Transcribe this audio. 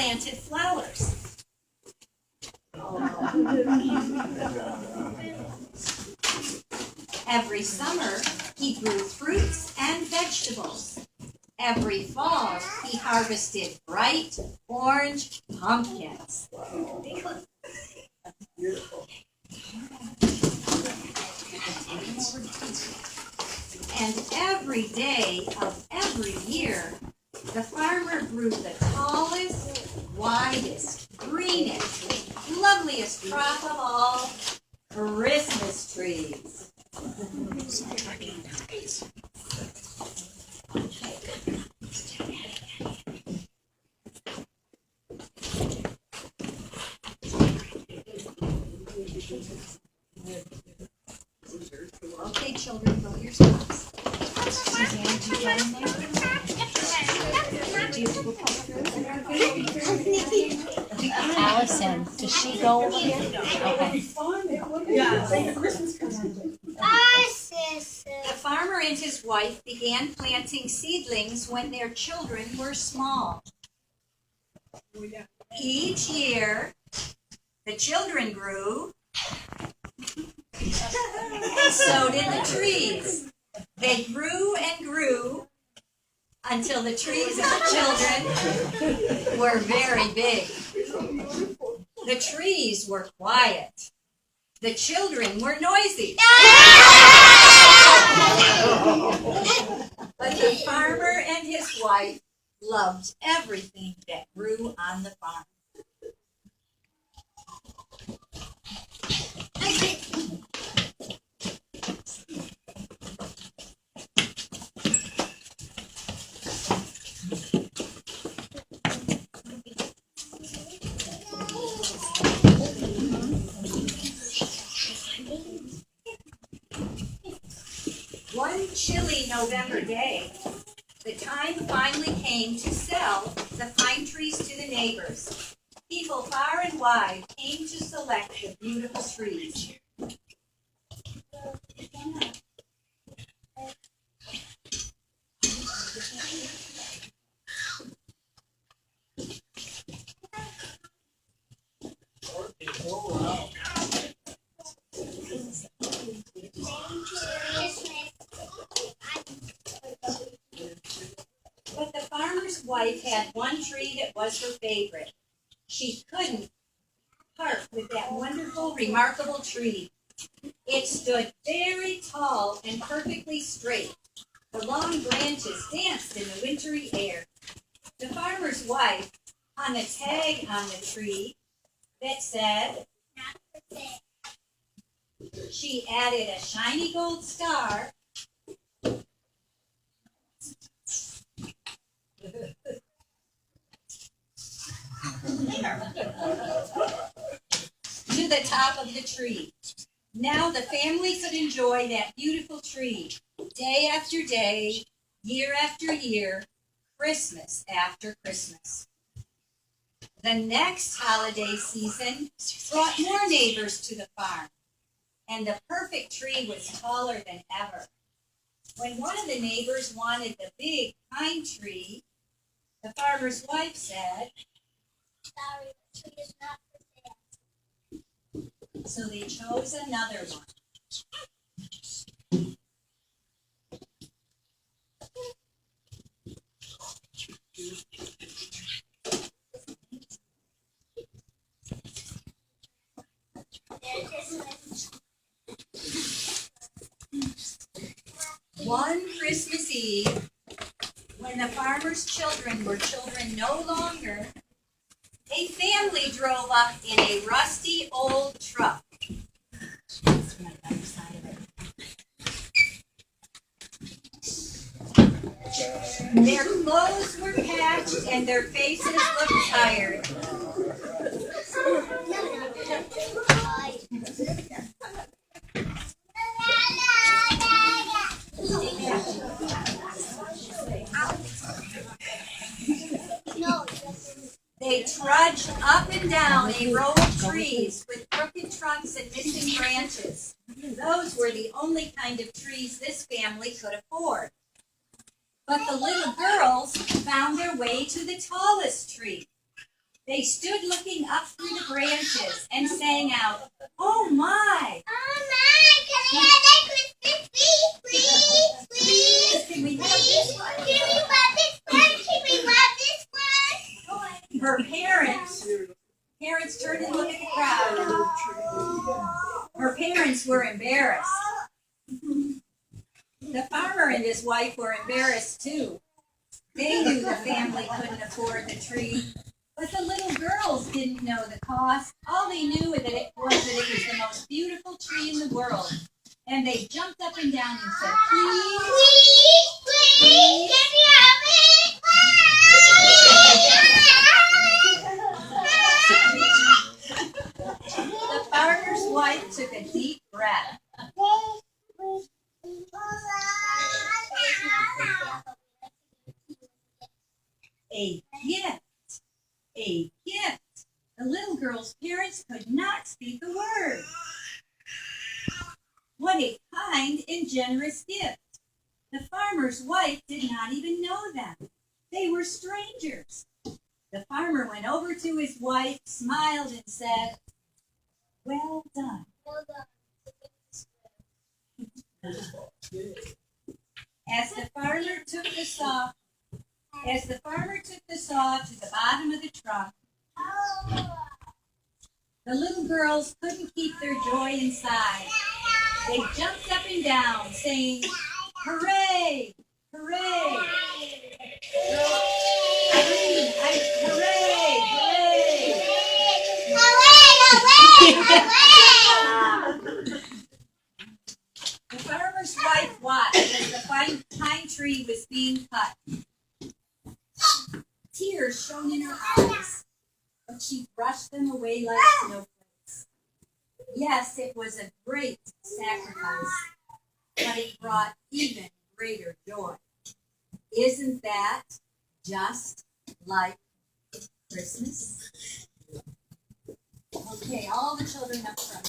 planted flowers. Every summer, he grew fruits and vegetables. Every fall, he harvested bright orange pumpkins. And every day of every year, the farmer grew the tallest, widest, greenest, loveliest crop of all, Christmas trees. Okay, children, go to your spots. Suzanne, did you get in there? Do you have to go Allison, does she go over here? Okay. The farmer and his wife began planting seedlings when their children were small. Each year, the children grew, and so did the trees. They grew and grew until the trees and the children were very big. The trees were quiet. The children were noisy. But the farmer and his wife loved everything that grew on the farm. One chilly November day, the time finally came to sell the pine trees to the neighbors. People far and wide came to select the beautiful trees. But the farmer's wife had one tree that was her favorite. She couldn't part with that wonderful, remarkable tree. It stood very tall and perfectly straight. The long branches danced in the wintry air. The farmer's wife hung a tag on the tree that said, she added a shiny gold star to the top of the tree. Now the family could enjoy that beautiful tree day after day, year after year, Christmas after Christmas. The next holiday season brought more neighbors to the farm, and the perfect tree was taller than ever. When one of the neighbors wanted the big pine tree, the farmer's wife said, "Sorry, the tree is not for sale." So they chose another one. One Christmas Eve, when the farmer's children were children no longer, a family drove up in a rusty old truck. Their clothes were patched and their faces looked tired. They trudged up and down a row of trees with crooked trunks and missing branches. Those were the only kind of trees this family could afford. But the little girls found their way to the tallest tree. They stood looking up through the branches and sang out, "Oh my! Oh my, can I have that Christmas tree, please, please? Can we have this one?" Can we have this one? Can we have this one? Her parents turned and looked at the crowd. Her parents were embarrassed. The farmer and his wife were embarrassed too. They knew the family couldn't afford the tree, but the little girls didn't know the cost. All they knew was that it was the most beautiful tree in the world. And they jumped up and down and said, "Please, Please, can we have it? The farmer's wife took a deep breath. A gift! A gift! The little girl's parents could not speak a word. What a kind and generous gift! The farmer's wife did not even know them. They were strangers. The farmer went over to his wife, smiled, and said, "Well done." As the farmer took the saw to the bottom of the trunk, the little girls couldn't keep their joy inside. They jumped up and down, saying, "Hooray! Hooray! Hooray! Hooray! The farmer's wife watched as the pine tree was being cut. Tears shone in her eyes, but she brushed them away like snowflakes. Yes, it was a great sacrifice, but it brought even greater joy. Isn't that just like Christmas? Okay, all the children up front.